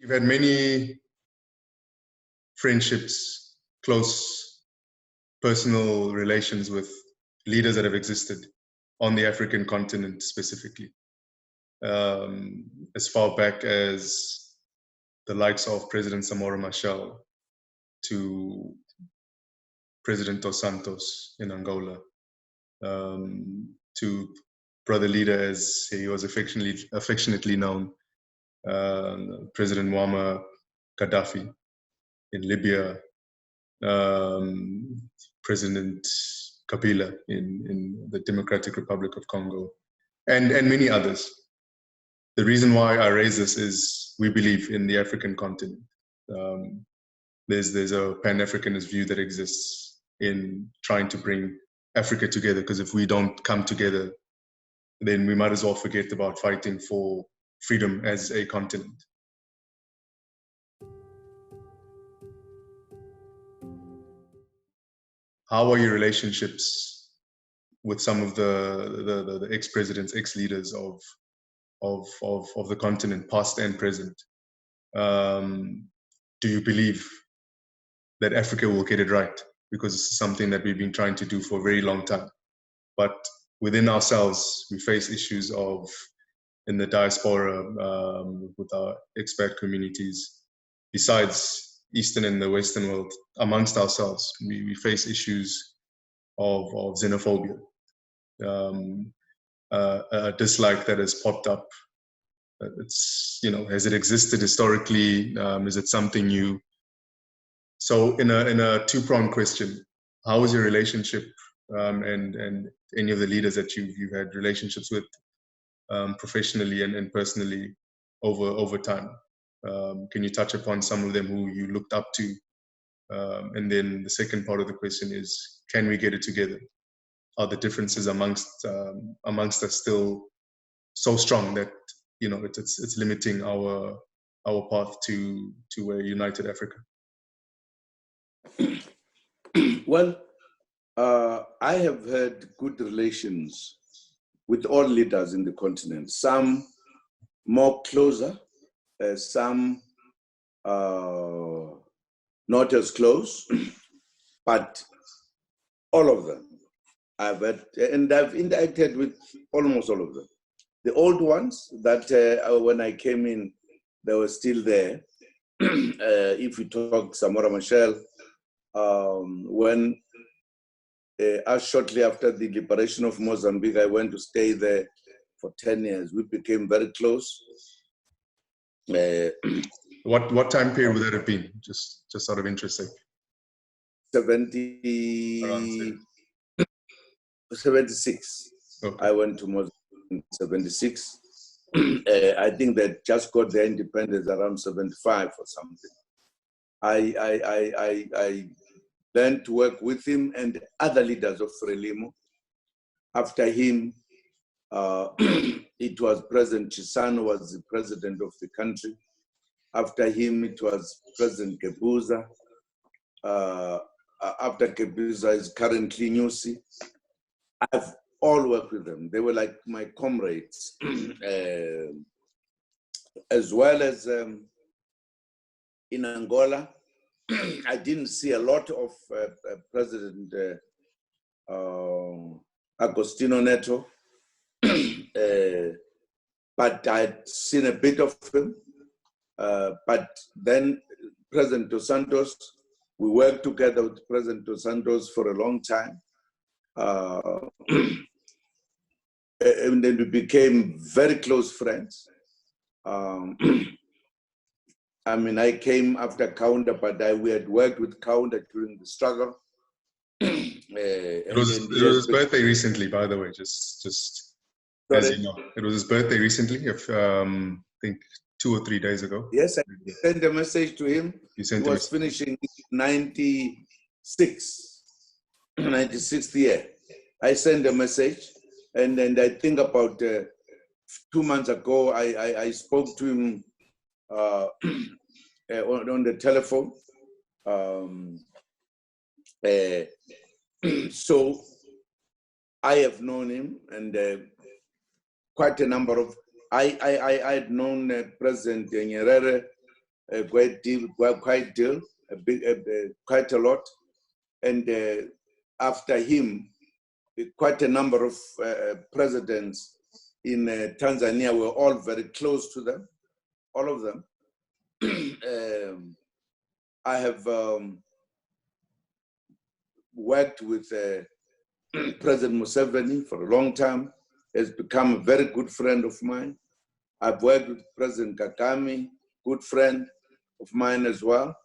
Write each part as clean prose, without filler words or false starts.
we've had many friendships, close personal relations with leaders that have existed on the African continent specifically. As far back as the likes of President Samora Machel to President Dos Santos in Angola, to brother leader, as he was affectionately known, President Muammar Gaddafi in Libya, President Kabila in the Democratic Republic of Congo, and many others. The reason why I raise this is we believe in the African continent. There's a Pan-Africanist view that exists in trying to bring Africa together, because if we don't come together, then we might as well forget about fighting for freedom as a continent. How are your relationships with some of the ex-presidents, ex-leaders of the continent, past and present? Do you believe that Africa will get it right? Because this is something that we've been trying to do for a very long time. But within ourselves, we face issues in the diaspora, with our expat communities, besides Eastern and the Western world, amongst ourselves, we face issues of xenophobia, a dislike that has popped up. It's, has it existed historically? Is it something new? So in a two-pronged question, how is your relationship and any of the leaders that you've had relationships with, professionally and personally over time? Can you touch upon some of them who you looked up to? And then the second part of the question is, can we get it together? Are the differences amongst us still so strong that it's limiting our path to a united Africa? Well, I have had good relations with all leaders in the continent. Some more closer, some not as close, but all of them I've had, and I've interacted with almost all of them. The old ones that when I came in, they were still there. If you talk Samora Machel, when shortly after the liberation of Mozambique, I went to stay there for 10 years. We became very close. What time period would that have been? Just out of interest. 76. Okay. I went to Mozambique in 76. I think they just got their independence around 75 or something. I learned to work with him and other leaders of Frelimo. After him, it was President Chisano was the president of the country. After him, it was President Kebuza. After Kebuza is currently Nyusi. I've all worked with them. They were like my comrades, as well as in Angola. I didn't see a lot of President Agostinho Neto, but I'd seen a bit of him. But then President Dos Santos, we worked together with President Dos Santos for a long time. And then we became very close friends. I mean, I came after Kaunda, but we had worked with Kaunda during the struggle. It was his birthday recently, by the way, just as you know. It was his birthday recently, I think 2 or 3 days ago. Yes, I sent a message to him. He was finishing 96th year. I sent a message, and then I think about 2 months ago, I spoke to him on the telephone. So I have known him, and quite a number of, I had known President Nyerere quite a lot. And after him, quite a number of presidents in Tanzania were all very close to them, all of them. I have worked with President Museveni for a long time, has become a very good friend of mine. I've worked with President Kagame, good friend of mine as well.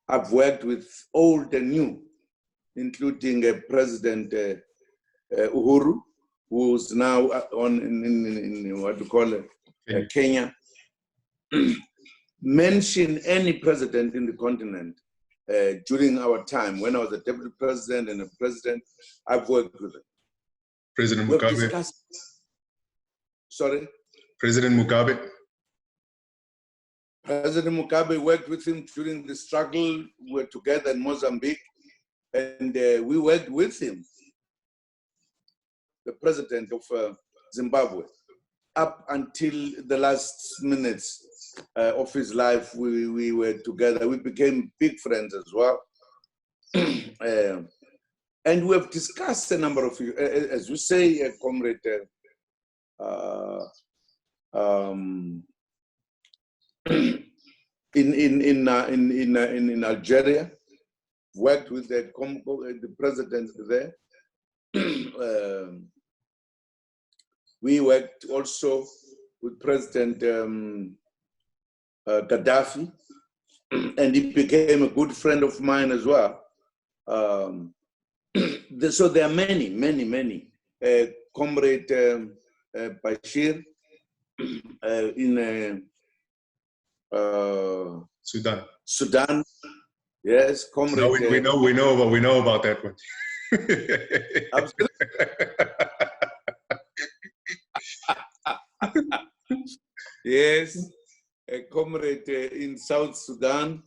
I've worked with old and new, including President Uhuru, who's now in what you call it, Kenya. Mention any president in the continent during our time, when I was a deputy president and a president, I've worked with him. President Mugabe. Sorry? President Mugabe. President Mugabe worked with him during the struggle. We were together in Mozambique, and we worked with him, the president of Zimbabwe, up until the last minutes of his life. We were together. We became big friends as well. And we have discussed a number of, as you say, Comrade, in Algeria, worked with the president there. We worked also with President Gaddafi, and he became a good friend of mine as well. So there are many. Comrade Bashir in Sudan. Yes, comrade. No, we know about that one. Yes, a comrade in South Sudan.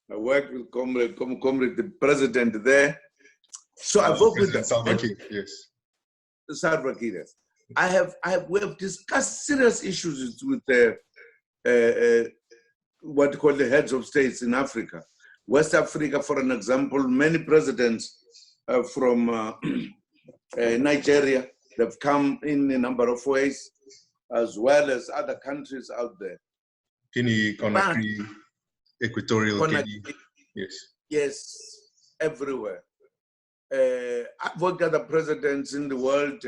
I worked with comrade the president there. So I've worked with them. Salva Kiir, yes. Salva Kiir, yes. We have discussed serious issues with what you call the heads of states in Africa. West Africa, for an example, many presidents from Nigeria have come in a number of ways, as well as other countries out there. Guinea, Conakry, Equatorial Guinea. Yes. Yes, everywhere. I've worked with other presidents in the world,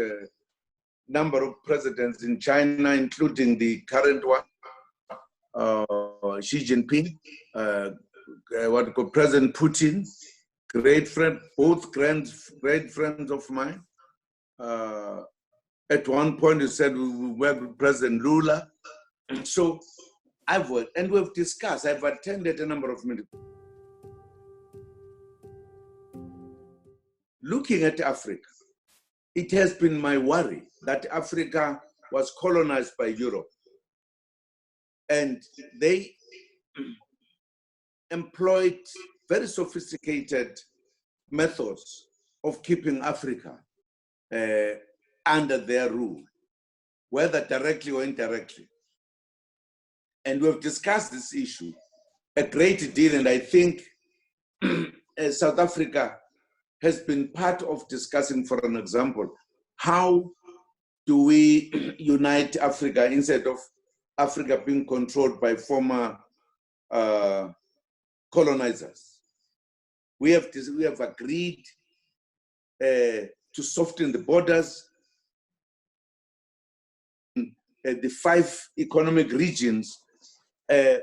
number of presidents in China, including the current one, Xi Jinping, what you call President Putin, great friend, both great friends of mine. At one point, you said we worked with President Lula. So I've worked, and we've discussed, I've attended a number of meetings. Looking at Africa, it has been my worry that Africa was colonized by Europe. And they employed very sophisticated methods of keeping Africa under their rule, whether directly or indirectly. And we've discussed this issue a great deal, and I think South Africa has been part of discussing, for an example, how do we unite Africa instead of Africa being controlled by former colonizers. We have agreed to soften the borders. The 5 economic regions are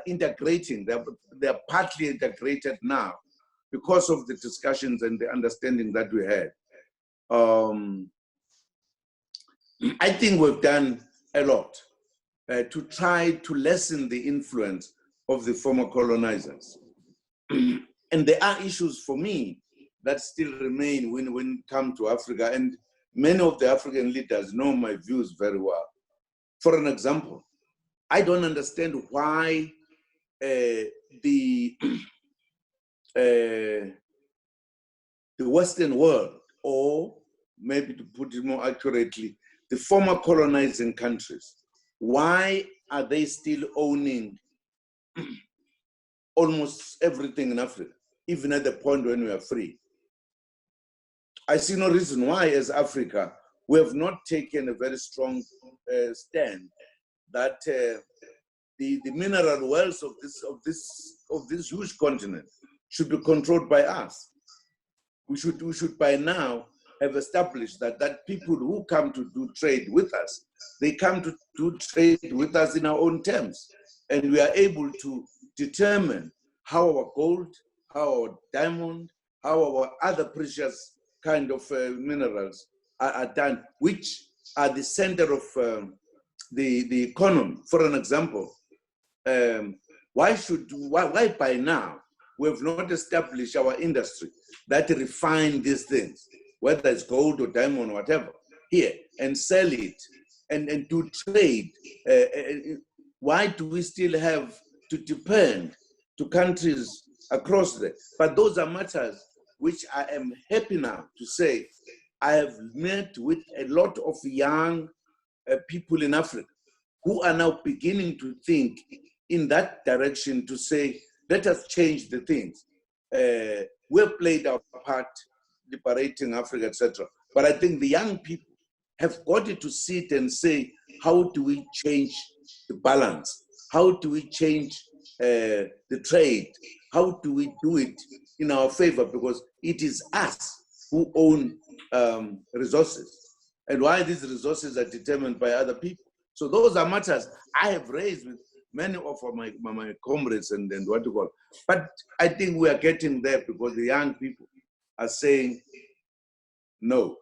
integrating. They're partly integrated now because of the discussions and the understanding that we had. I think we've done a lot to try to lessen the influence of the former colonizers. And there are issues for me that still remain when it comes to Africa, and many of the African leaders know my views very well. For an example, I don't understand why the Western world, or maybe to put it more accurately, the former colonizing countries, why are they still owning almost everything in Africa, even at the point when we are free? I see no reason why, as Africa, we have not taken a very strong stand that the mineral wealth of this huge continent should be controlled by us. We should by now have established that people who come to do trade with us, they come to do trade with us in our own terms, and we are able to determine how our gold, how our diamond, how our other precious kind of minerals are done, which are the center of the economy. For an example, why by now we have not established our industry that refine these things, whether it's gold or diamond or whatever, here, and sell it and do trade? Why do we still have to depend to countries across there? But those are matters which I am happy now to say I have met with a lot of young people in Africa who are now beginning to think in that direction, to say, let us change the things. We've played our part liberating Africa, etc. But I think the young people have got to sit and say, how do we change the balance? How do we change the trade? How do we do it in our favor? Because it is us who own resources, and why these resources are determined by other people. So those are matters I have raised with many of my comrades and what you call. But I think we are getting there because the young people are saying, no,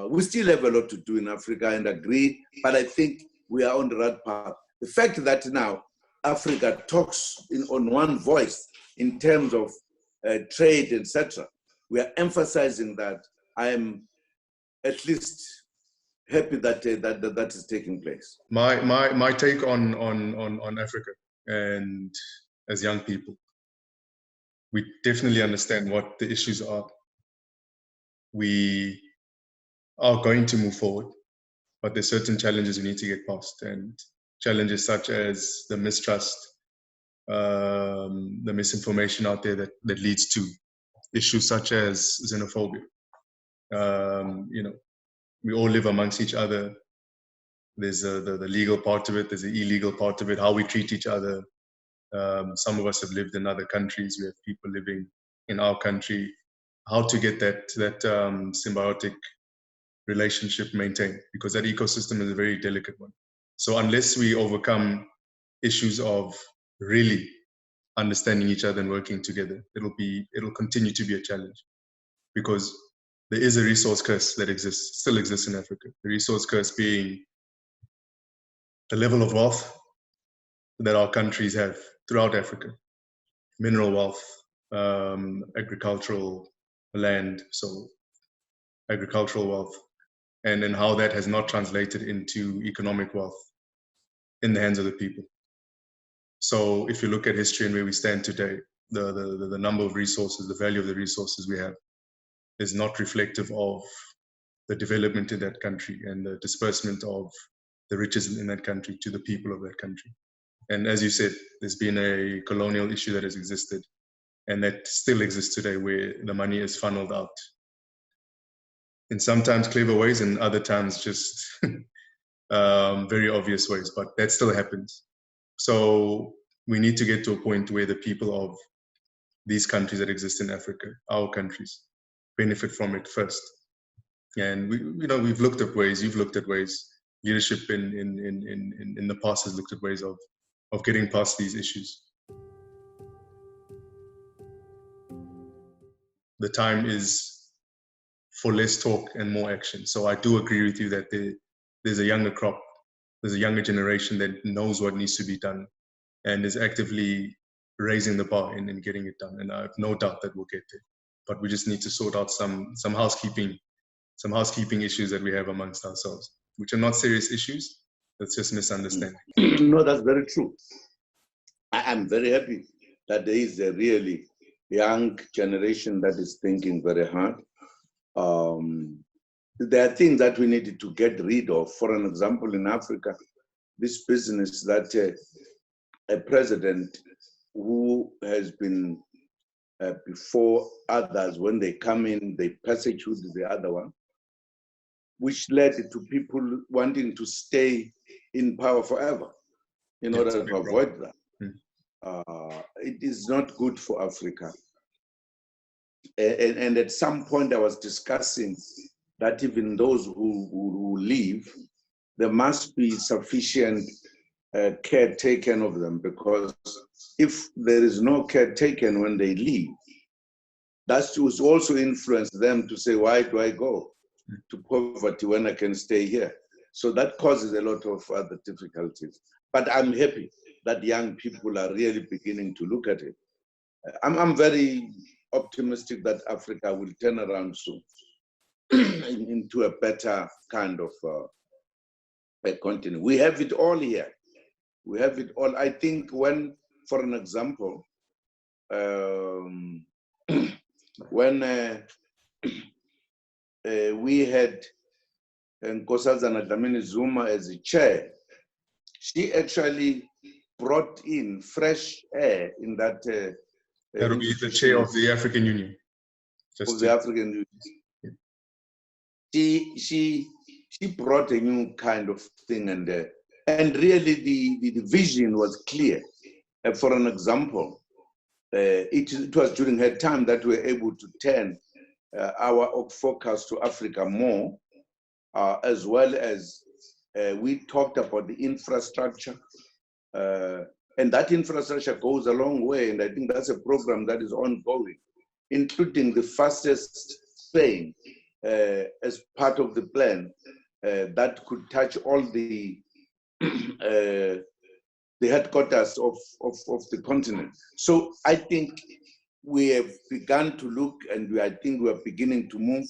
we still have a lot to do in Africa and agree, but I think we are on the right path. The fact that now Africa talks on one voice in terms of trade, etc., we are emphasizing that. I am at least happy that that is taking place. My take on Africa, and as young people, we definitely understand what the issues are. We are going to move forward, but there's certain challenges we need to get past, and challenges such as the mistrust, the misinformation out there that leads to issues such as xenophobia. We all live amongst each other. There's the legal part of it, there's the illegal part of it, how we treat each other. Some of us have lived in other countries. We have people living in our country. How to get that symbiotic relationship maintained, because that ecosystem is a very delicate one. So unless we overcome issues of really understanding each other and working together, it'll continue to be a challenge, because there is a resource curse that still exists in Africa. The resource curse being the level of wealth that our countries have throughout Africa: mineral wealth, agricultural land, so agricultural wealth, and then how that has not translated into economic wealth in the hands of the people. So if you look at history and where we stand today, the number of resources, the value of the resources we have is not reflective of the development in that country and the disbursement of the riches in that country to the people of that country. And as you said, there's been a colonial issue that has existed and that still exists today, where the money is funneled out in sometimes clever ways and other times just very obvious ways, but that still happens. So we need to get to a point where the people of these countries that exist in Africa, our countries, benefit from it first. And we've looked at ways, you've looked at ways, leadership in the past has looked at ways of getting past these issues. The time is for less talk and more action. So I do agree with you that there's a younger crop, there's a younger generation that knows what needs to be done and is actively raising the bar and getting it done. And I have no doubt that we'll get there. But we just need to sort out some housekeeping issues that we have amongst ourselves, which are not serious issues. That's just misunderstanding. No, that's very true. I'm very happy that there is a really young generation that is thinking very hard. there are things that we needed to get rid of. For an example, in Africa, this business that a president who has been before others, when they come in, they persecute the other one, which led to people wanting to stay in power forever in order to avoid that. It is not good for Africa. And at some point I was discussing that even those who leave, there must be sufficient care taken of them, because if there is no care taken when they leave, that will also influence them to say, why do I go to poverty when I can stay here? So that causes a lot of other difficulties. But I'm happy that young people are really beginning to look at it. I'm very optimistic that Africa will turn around soon into a better kind of a continent. We have it all here. We have it all. I think when, for an example, when we had Nkosazana Dlamini Zuma as a chair, she actually brought in fresh air in that. That will be the chair of the African Union. Of the African Union. Yeah. She brought a new kind of thing, and really the vision was clear. For an example, it was during her time that we were able to turn our focus to Africa more, as well as we talked about the infrastructure. And that infrastructure goes a long way, and I think that's a program that is ongoing, including the fastest Spain as part of the plan that could touch all the headquarters of the continent. So I think we have begun to look, and I think we are beginning to move,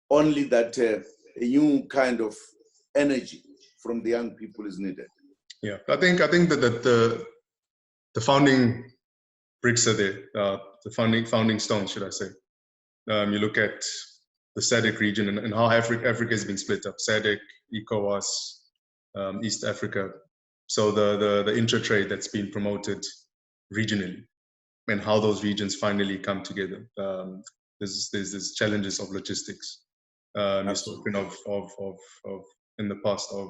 only that a new kind of energy from the young people is needed. Yeah, I think that the founding bricks are there, the founding stones, should I say. You look at the SADC region and how Africa has been split up: SADC, ECOWAS, East Africa. So the intra-trade that's been promoted regionally, and how those regions finally come together. There's challenges of logistics. You've spoken of in the past of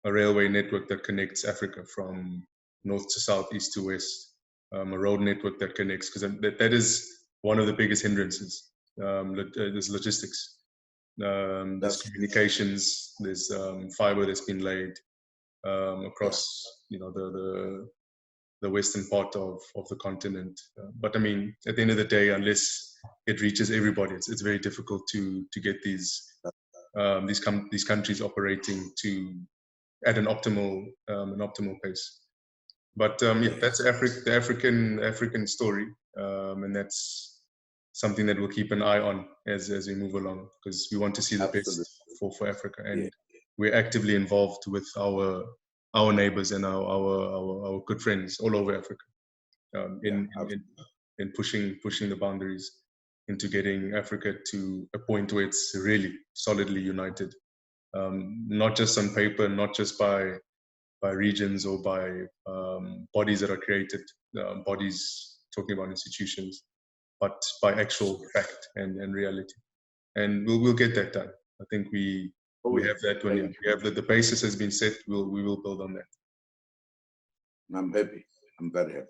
a railway network that connects Africa from north to south, east to west, a road network that connects, because that is one of the biggest hindrances. There's logistics, there's communications, there's fiber that's been laid across, the western part of the continent. But I mean, at the end of the day, unless it reaches everybody, it's very difficult to get these countries operating at an optimal pace. But that's the African story, and that's something that we'll keep an eye on as we move along, because we want to see the best for Africa, and we're actively involved with our neighbors and our good friends all over Africa, in pushing the boundaries into getting Africa to a point where it's really solidly united, not just on paper, not just by regions or by bodies that are created, bodies talking about institutions, but by actual fact and reality. And we'll get that done. I think we have that when we have the basis has been set. We will build on that. I'm happy. I'm very happy.